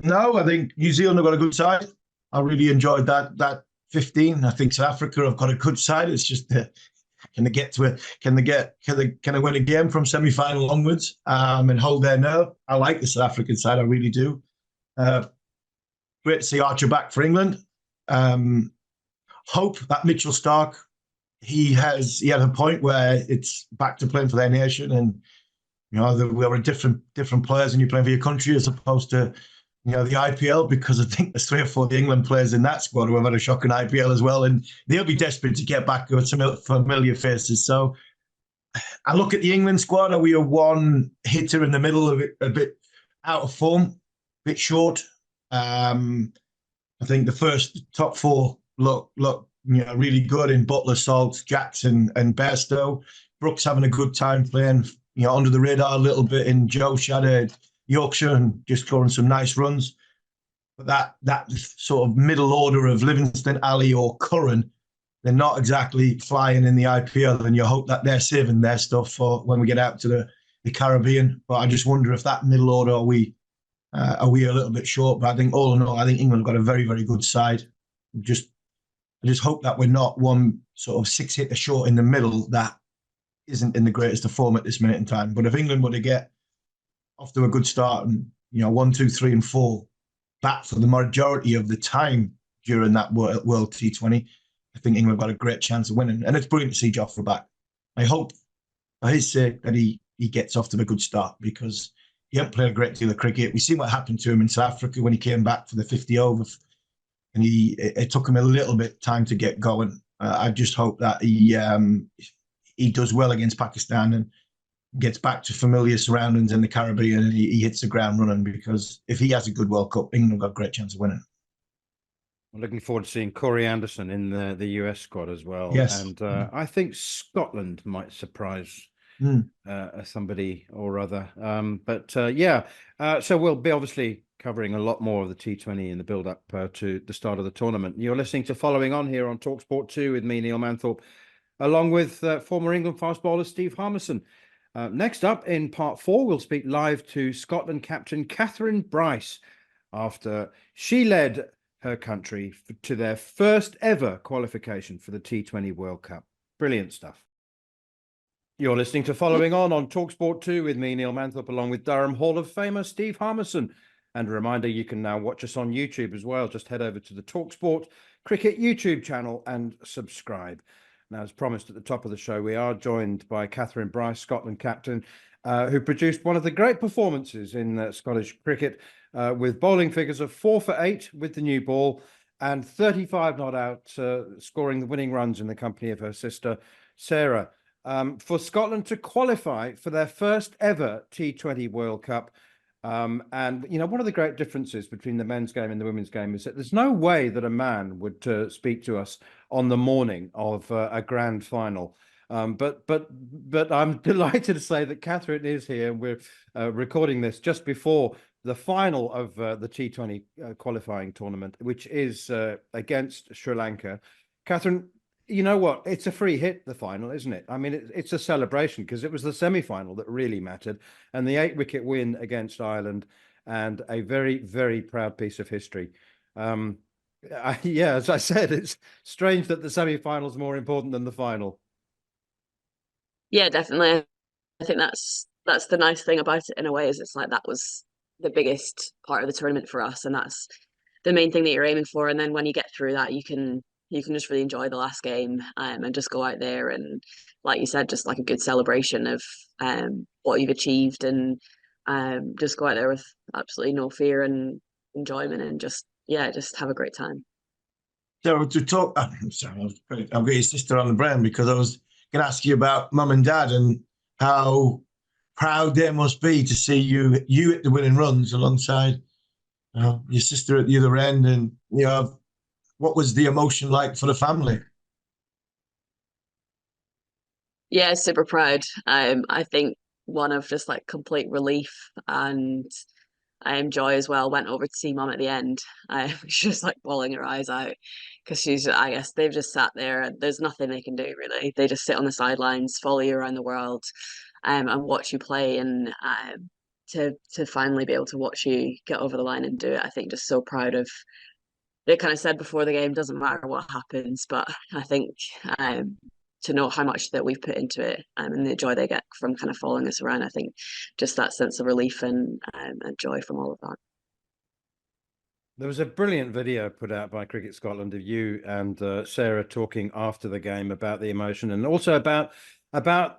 No, I think New Zealand have got a good side. I really enjoyed that 15. I think South Africa have got a good side. It's just can they get to it? Can they win a game from semi-final onwards and hold their nerve? I like the South African side. I really do. Great to see Archer back for England. Hope that Mitchell Starc, he had a point where it's back to playing for their nation, and we are different players, and you're playing for your country as opposed to the IPL, because I think there's 3 or 4 of the England players in that squad who have had a shocking IPL as well, and they'll be desperate to get back with some familiar faces. So I look at the England squad, and we are one hitter in the middle of it, a bit out of form, a bit short. I think the first top 4 look really good in Butler, Salt, Jackson, and Bairstow. Brooks having a good time playing, under the radar a little bit in Joe Shadid, Yorkshire, and just scoring some nice runs. But that sort of middle order of Livingston, Ali, or Curran, they're not exactly flying in the IPL, and you hope that they're saving their stuff for when we get out to the Caribbean. But I just wonder if that middle order, are we a little bit short? But I think all in all, I think England have got a very, very good side. I just hope that we're not one sort of 6-hitter short in the middle that isn't in the greatest of form at this minute in time. But if England were to get off to a good start and 1, 2, 3, and 4 bat for the majority of the time during that World T20, I think England got a great chance of winning. And it's brilliant to see Jofra back. I hope, for his sake, that he gets off to a good start, because He hadn't played a great deal of cricket. We've seen what happened to him in South Africa when he came back for the 50 over, and it took him a little bit time to get going. I just hope that he does well against Pakistan and gets back to familiar surroundings in the Caribbean, and he hits the ground running, because if he has a good World Cup, England have got a great chance of winning. I'm looking forward to seeing Corey Anderson in the US squad as well. Yes. And I think Scotland might surprise somebody or other. So we'll be obviously covering a lot more of the T20 in the build-up to the start of the tournament. You're listening to Following On here on talkSPORT 2 with me, Neil Manthorp, along with former England fast bowler Steve Harmison. Next up in part 4, we'll speak live to Scotland captain Kathryn Bryce after she led her country to their first ever qualification for the T20 World Cup. Brilliant stuff. You're listening to Following On talkSPORT 2 with me, Neil Manthorp, along with Durham Hall of Famer Steve Harmison. And a reminder, you can now watch us on YouTube as well. Just head over to the talkSPORT Cricket YouTube channel and subscribe. Now, as promised at the top of the show, we are joined by Kathryn Bryce, Scotland captain, who produced one of the great performances in Scottish cricket with bowling figures of 4 for 8 with the new ball and 35 not out, scoring the winning runs in the company of her sister, Sarah, for Scotland to qualify for their first ever T20 World Cup. And, you know, one of the great differences between the men's game and the women's game is that there's no way that a man would speak to us on the morning of a grand final. But I'm delighted to say that Kathryn is here, and we're recording this just before the final of the T20 qualifying tournament, which is against Sri Lanka. Kathryn, you know what? It's a free hit, the final, isn't it? I mean, it's a celebration because it was the semi-final that really mattered, and the 8-wicket win against Ireland, and a very, very proud piece of history. As I said, it's strange that the semi-final is more important than the final. Yeah, definitely. I think that's the nice thing about it in a way, is it's like that was the biggest part of the tournament for us, and that's the main thing that you're aiming for. And then when you get through that, you can just really enjoy the last game and just go out there and, like you said, just like a good celebration of what you've achieved, and just go out there with absolutely no fear and enjoyment, and just have a great time. So to talk, I'm sorry, I've got your sister on the brain, because I was going to ask you about mum and dad and how proud they must be to see you at the winning runs alongside your sister at the other end, and what was the emotion like for the family? Yeah, super proud. I think one of just like complete relief and joy as well. Went over to see mum at the end. She's just like bawling her eyes out, because I guess they've just sat there and there's nothing they can do really. They just sit on the sidelines, follow you around the world, and watch you play, and to finally be able to watch you get over the line and do it. I think just so proud of. They kind of said before the game, doesn't matter what happens, but I think to know how much that we've put into it and the joy they get from kind of following us around, I think just that sense of relief and joy from all of that. There was a brilliant video put out by Cricket Scotland of you and Sarah talking after the game about the emotion, and also about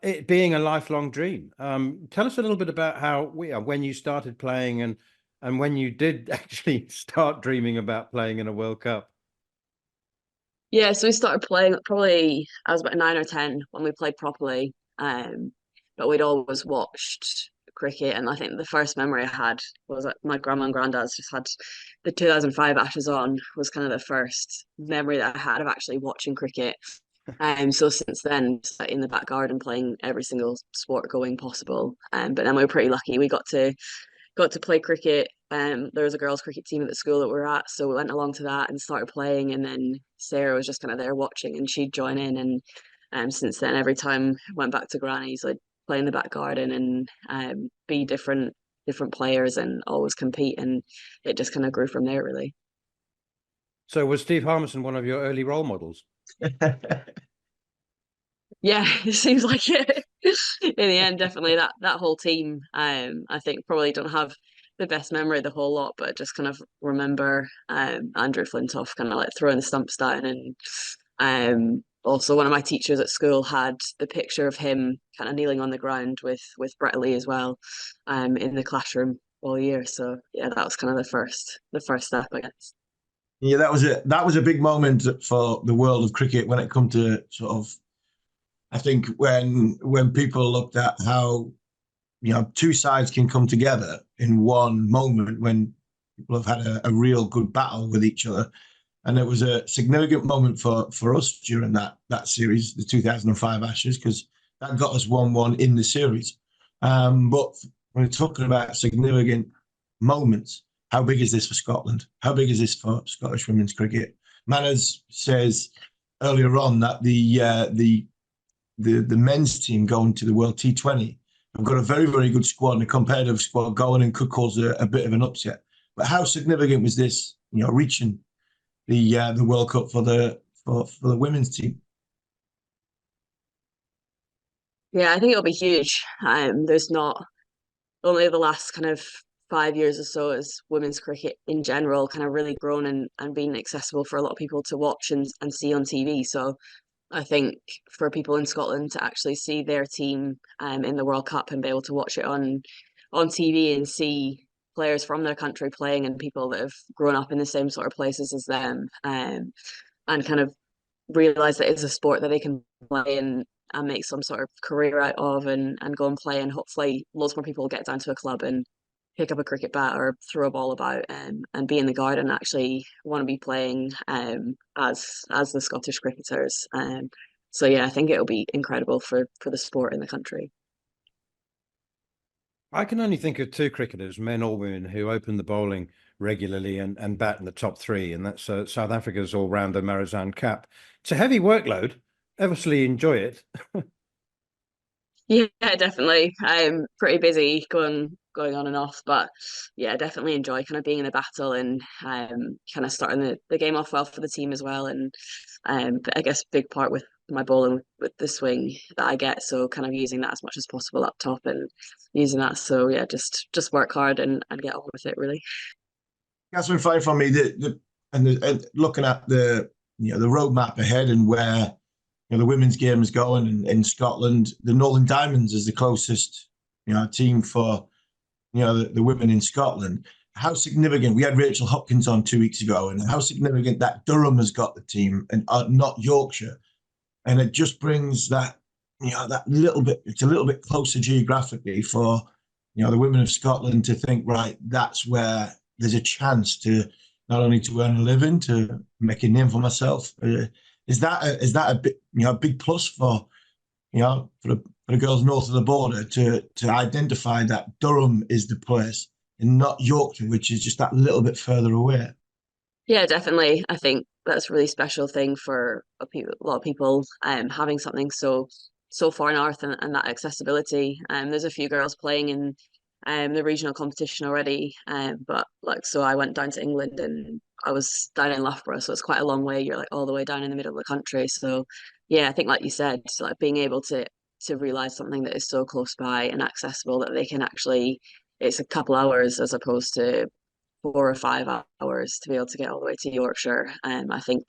it being a lifelong dream. Tell us a little bit about how when you started playing and when you did actually start dreaming about playing in a World Cup. Yeah, so we started playing probably, I was about 9 or 10 when we played properly. But we'd always watched cricket, and I think the first memory I had was that my grandma and granddad's just had the 2005 Ashes on, was kind of the first memory that I had of actually watching cricket. So since then, just in the back garden playing every single sport going possible. But then we were pretty lucky. We got to play cricket. There was a girls' cricket team at the school that we were at, so we went along to that and started playing. And then Sarah was just kind of there watching, and she'd join in. And since then, every time I went back to Granny's, I'd play in the back garden and be different players and always compete. And it just kind of grew from there, really. So was Steve Harmison one of your early role models? Yeah, it seems like it. In the end, definitely that whole team. I think probably don't have the best memory of the whole lot, but just kind of remember Andrew Flintoff kind of like throwing the stumps down, and also one of my teachers at school had the picture of him kind of kneeling on the ground with Brett Lee as well, in the classroom all year. So yeah, that was kind of the first step, I guess. Yeah, that was a big moment for the world of cricket when it come to sort of, I think when people looked at how, you know, two sides can come together in one moment when people have had a real good battle with each other. And it was a significant moment for us during that series, the 2005 Ashes, because that got us 1-1 in the series. But when we're talking about significant moments, how big is this for Scotland? How big is this for Scottish women's cricket? Manners says earlier on that the men's team going to the World T20 have got a very, very good squad and a competitive squad going and could cause a bit of an upset. But how significant was this, you know, reaching the World Cup for the women's team? Yeah, I think it'll be huge. There's not only the last kind of 5 years or so as women's cricket in general kind of really grown and been accessible for a lot of people to watch and see on TV. So I think for people in Scotland to actually see their team in the World Cup and be able to watch it on TV and see players from their country playing and people that have grown up in the same sort of places as them, and kind of realize that it's a sport that they can play and make some sort of career out of and go and play, and hopefully loads more people will get down to a club and pick up a cricket bat or throw a ball about, and be in the garden and actually want to be playing as the Scottish cricketers. So yeah, I think it'll be incredible for the sport in the country. I can only think of two cricketers, men or women, who open the bowling regularly and bat in the top three, and that's South Africa's all-rounder Marizanne Kapp. It's a heavy workload. Obviously enjoy it. Yeah, definitely. I'm pretty busy going on and off, but yeah, definitely enjoy kind of being in the battle and kind of starting the game off well for the team as well. And I guess big part with my bowling with the swing that I get, so kind of using that as much as possible up top and using that. So yeah, just work hard and get on with it really. That's been fine for me. And looking at the roadmap ahead and where the women's game is going in Scotland, the Northern Diamonds is the closest team for the women in Scotland. How significant, we had Rachel Hopkins on 2 weeks ago, and how significant that Durham has got the team and not Yorkshire. And it just brings that that little bit, it's a little bit closer geographically for the women of Scotland to think, right, that's where there's a chance to not only to earn a living, to make a name for myself. Is that a bit, a big plus for the girls north of the border to identify that Durham is the place and not Yorkshire, which is just that little bit further away? Yeah, definitely. I think that's a really special thing for a lot of people, having something so far north and that accessibility. There's a few girls playing in the regional competition already, but so I went down to England and I was down in Loughborough, so it's quite a long way. You're like all the way down in the middle of the country. So yeah, I think like you said, like being able to realize something that is so close by and accessible that they can actually, it's a couple hours as opposed to 4 or 5 hours to be able to get all the way to Yorkshire. I think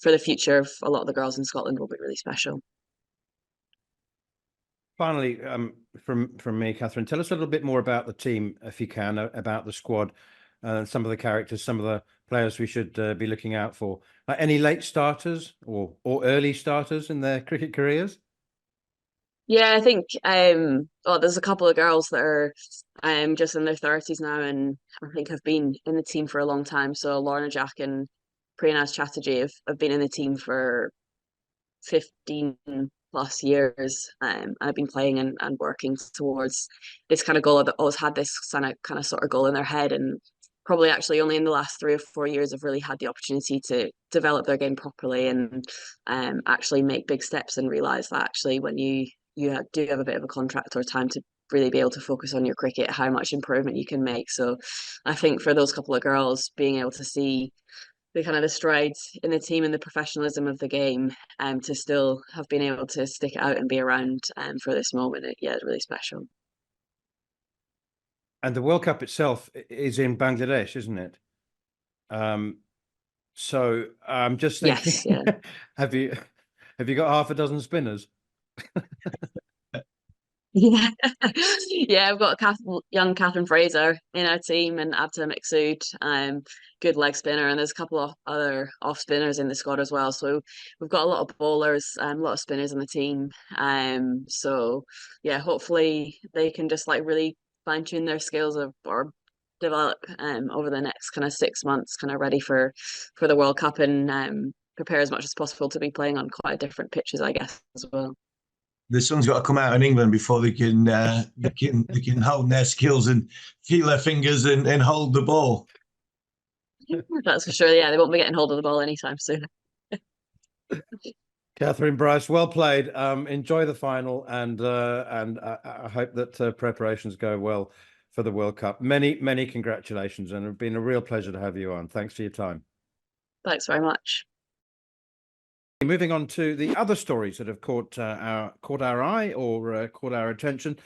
for the future of a lot of the girls in Scotland will be really special. Finally, from me, Kathryn, tell us a little bit more about the team, if you can, about the squad, some of the characters, some of the players we should be looking out for. Any late starters or early starters in their cricket careers? Yeah, I think there's a couple of girls that are just in their 30s now and I think have been in the team for a long time. So Lorna Jack and Priyanaaz Chatterjee have been in the team for 15 plus years, and I've been playing and working towards this kind of goal. I've always had this kind of sort of goal in their head, and probably actually only in the last 3 or 4 years have really had the opportunity to develop their game properly and actually make big steps and realize that actually when you do have a bit of a contract or time to really be able to focus on your cricket, how much improvement you can make. So I think for those couple of girls, being able to see the kind of the strides in the team and the professionalism of the game, to still have been able to stick it out and be around for this moment, it's really special. And the World Cup itself is in Bangladesh, isn't it? So I'm just thinking, Yes, yeah. Have you got half a dozen spinners? Yeah, yeah, we've got young Kathryn Fraser in our team and Abta Mixoud, good leg spinner, and there's a couple of other off spinners in the squad as well. So we've got a lot of bowlers and a lot of spinners in the team. So yeah, hopefully they can just like really fine tune their skills or develop over the next kind of 6 months, kind of ready for the World Cup and prepare as much as possible to be playing on quite different pitches, I guess, as well. The sun's got to come out in England before they can hone their skills and feel their fingers and hold the ball. That's for sure. Yeah, they won't be getting hold of the ball anytime soon. Kathryn Bryce, well played. Enjoy the final, and I hope that preparations go well for the World Cup. Many congratulations, and it's been a real pleasure to have you on. Thanks for your time. Thanks very much. Moving on to the other stories that have caught our eye or caught our attention.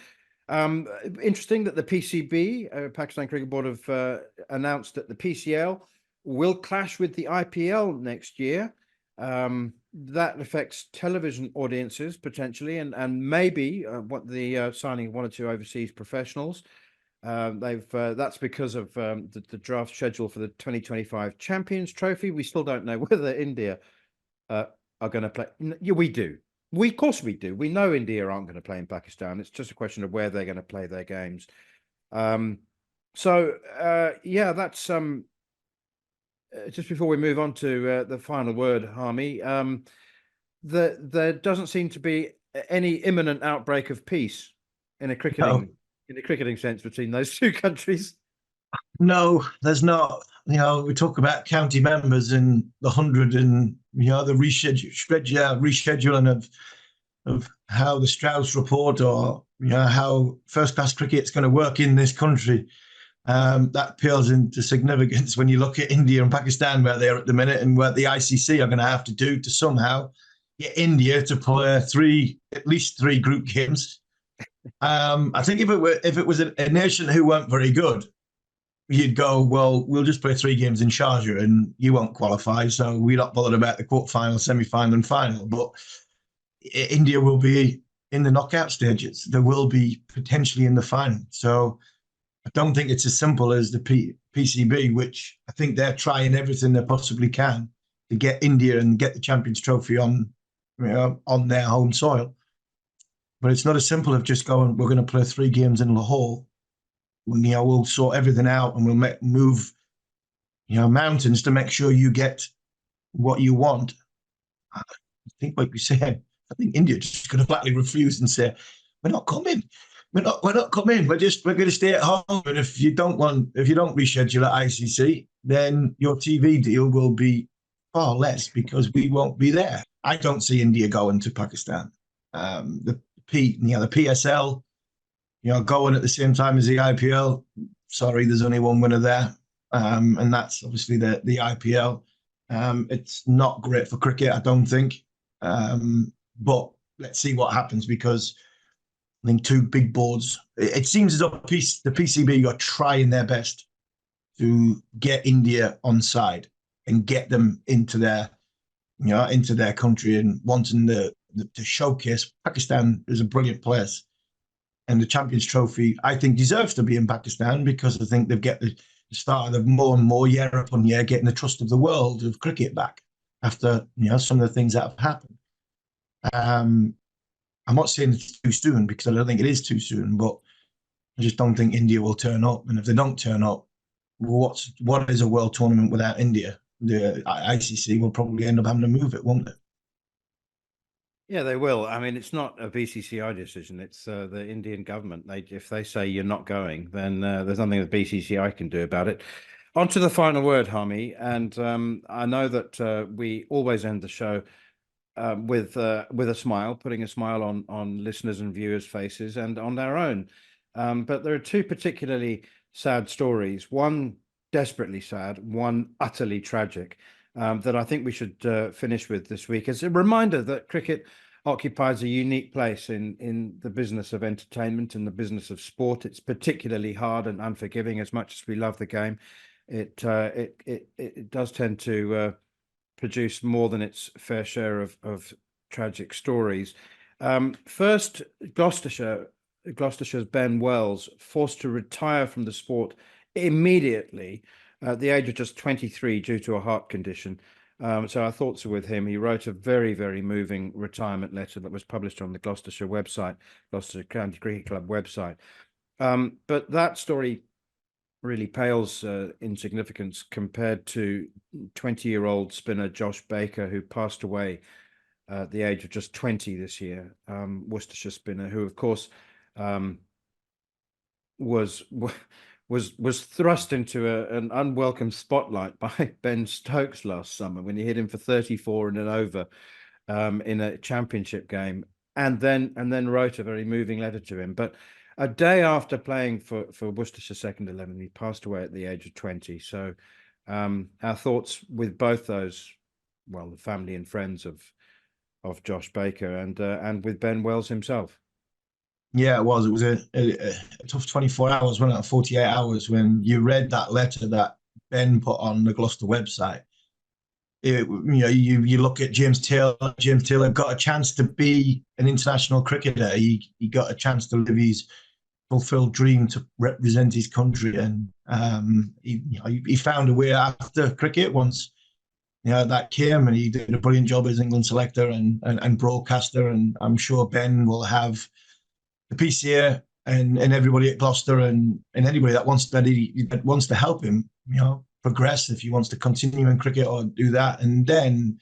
Interesting that the PCB, Pakistan Cricket Board, have announced that the PCL will clash with the IPL next year. That affects television audiences potentially, and maybe what the signing of one or two overseas professionals. That's because of the draft schedule for the 2025 Champions Trophy. We still don't know whether India are going to play. Yeah, we do. Of course we do. We know India aren't going to play in Pakistan. It's just a question of where they're going to play their games. Yeah, that's just before we move on to the final word, Harmy. There doesn't seem to be any imminent outbreak of peace in a cricketing sense between those two countries. No, there's not. We talk about county members and the 100 and, the rescheduling of how the Strauss report or, how first-class cricket is going to work in this country. That pales into significance when you look at India and Pakistan, where they are at the minute, and what the ICC are going to have to do to somehow get India to play at least three group games. I think if it was a nation who weren't very good, you'd go, well, we'll just play three games in Sharjah and you won't qualify, so we're not bothered about the quarterfinal, semi-final and final. But India will be in the knockout stages. They will be potentially in the final. So I don't think it's as simple as the PCB, which I think they're trying everything they possibly can to get India and get the Champions Trophy on their home soil. But it's not as simple as just going, we're going to play three games in Lahore. We'll sort everything out and we'll move, mountains to make sure you get what you want. I think, like we said, I think India just going to flatly refuse and say, we're not coming. We're not coming. We're going to stay at home. And if you don't reschedule at ICC, then your TV deal will be far less because we won't be there. I don't see India going to Pakistan. The PSL, going at the same time as the IPL. Sorry, there's only one winner there, and that's obviously the IPL. It's not great for cricket, I don't think. But let's see what happens, because I think two big boards. It seems as though the PCB are trying their best to get India on side and get them into their country and wanting to showcase Pakistan is a brilliant place. And the Champions Trophy, I think, deserves to be in Pakistan, because I think they've get the start of more and more year upon year getting the trust of the world of cricket back after some of the things that have happened. I'm not saying it's too soon, because I don't think it is too soon, but I just don't think India will turn up. And if they don't turn up, what is a world tournament without India? The ICC will probably end up having to move it, won't it? Yeah, they will. I mean, it's not a BCCI decision. It's the Indian government. If they say you're not going, then there's nothing the BCCI can do about it. On to the final word, Harmy. And I know that we always end the show with a smile, putting a smile on listeners' and viewers' faces and on our own. But there are two particularly sad stories. One desperately sad, one utterly tragic. That I think we should finish with this week as a reminder that cricket occupies a unique place in the business of entertainment and the business of sport. It's particularly hard and unforgiving. As much as we love the game, it does tend to produce more than its fair share of tragic stories. First, Gloucestershire's Ben Wells forced to retire from the sport immediately at the age of just 23 due to a heart condition. So our thoughts are with him. He wrote a very, very moving retirement letter that was published on the Gloucestershire website, Gloucestershire County Cricket Club website. But that story really pales in significance compared to 20-year-old spinner Josh Baker, who passed away at the age of just 20 this year. Worcestershire spinner, who of course was thrust into an unwelcome spotlight by Ben Stokes last summer when he hit him for 34 and an over in a championship game, and then wrote a very moving letter to him. But a day after playing for Worcestershire second 11, he passed away at the age of 20. So our thoughts with both those, well, the family and friends of Josh Baker and with Ben Wells himself. Yeah, it was. It was a tough 24 hours, wasn't it? 48 hours when you read that letter that Ben put on the Gloucester website. You look at James Taylor. James Taylor got a chance to be an international cricketer. He got a chance to live his fulfilled dream to represent his country, and he found a way after cricket once that came, and he did a brilliant job as England selector and broadcaster. And I'm sure Ben will have the PCA and everybody at Gloucester and anybody that wants to help him, progress if he wants to continue in cricket or do that. And then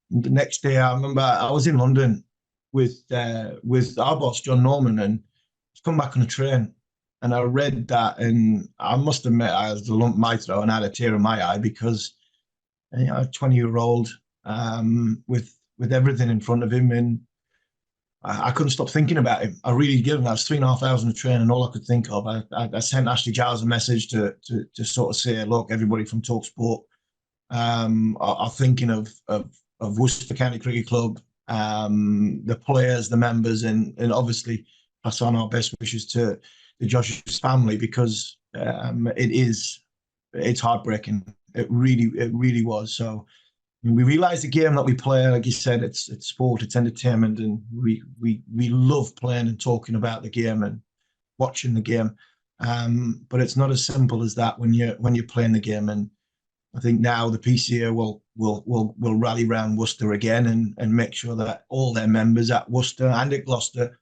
the next day, I remember I was in London with our boss John Norman, and I've come back on a train, and I read that, and I must admit I was a lump in my throat and had a tear in my eye, because a 20-year-old with everything in front of him, and I couldn't stop thinking about him. I really did. I was 3,500 hours on the train, and all I could think of, I sent Ashley Giles a message to sort of say, look, everybody from talkSPORT are thinking of Worcester County Cricket Club, the players, the members, and obviously pass on our best wishes to Josh's family, because it's heartbreaking. It really was. So we realize the game that we play, like you said, it's sport, it's entertainment, and we love playing and talking about the game and watching the game. But it's not as simple as that when you're playing the game. And I think now the PCA will rally around Worcester again and make sure that all their members at Worcester and at Gloucester,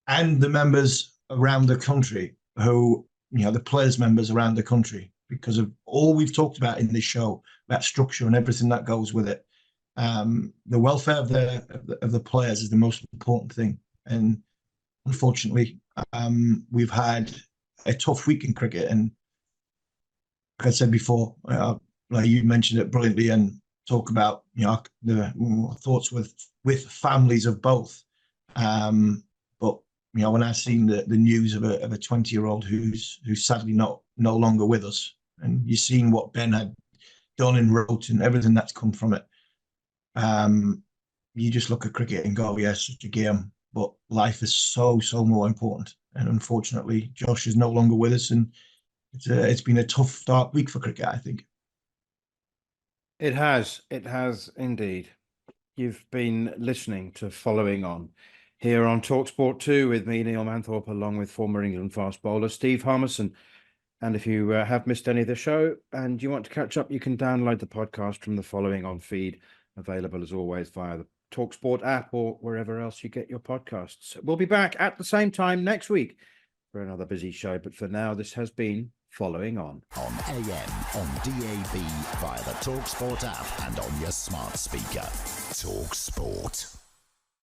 and the members around the country, who the players' members around the country, because of all we've talked about in this show, about structure and everything that goes with it. The welfare of the players is the most important thing. And unfortunately, we've had a tough week in cricket. And like I said before, like you mentioned it brilliantly, and talk about the thoughts with families of both. But when I seen the news of a 20-year-old who's sadly no longer with us, and you've seen what Ben had done and wrote and everything that's come from it, you just look at cricket and go, yes, it's a game, but life is so more important. And unfortunately, Josh is no longer with us, and it's been a tough, dark week for cricket, I think. It has indeed. You've been listening to Following On here on talkSPORT 2 with me, Neil Manthorp, along with former England fast bowler Steve Harmison. And if you have missed any of the show and you want to catch up, you can download the podcast from the Following On feed, available as always via the talkSPORT app or wherever else you get your podcasts. We'll be back at the same time next week for another busy show. But for now, this has been Following On AM, on DAB, via the talkSPORT app, and on your smart speaker. talkSPORT.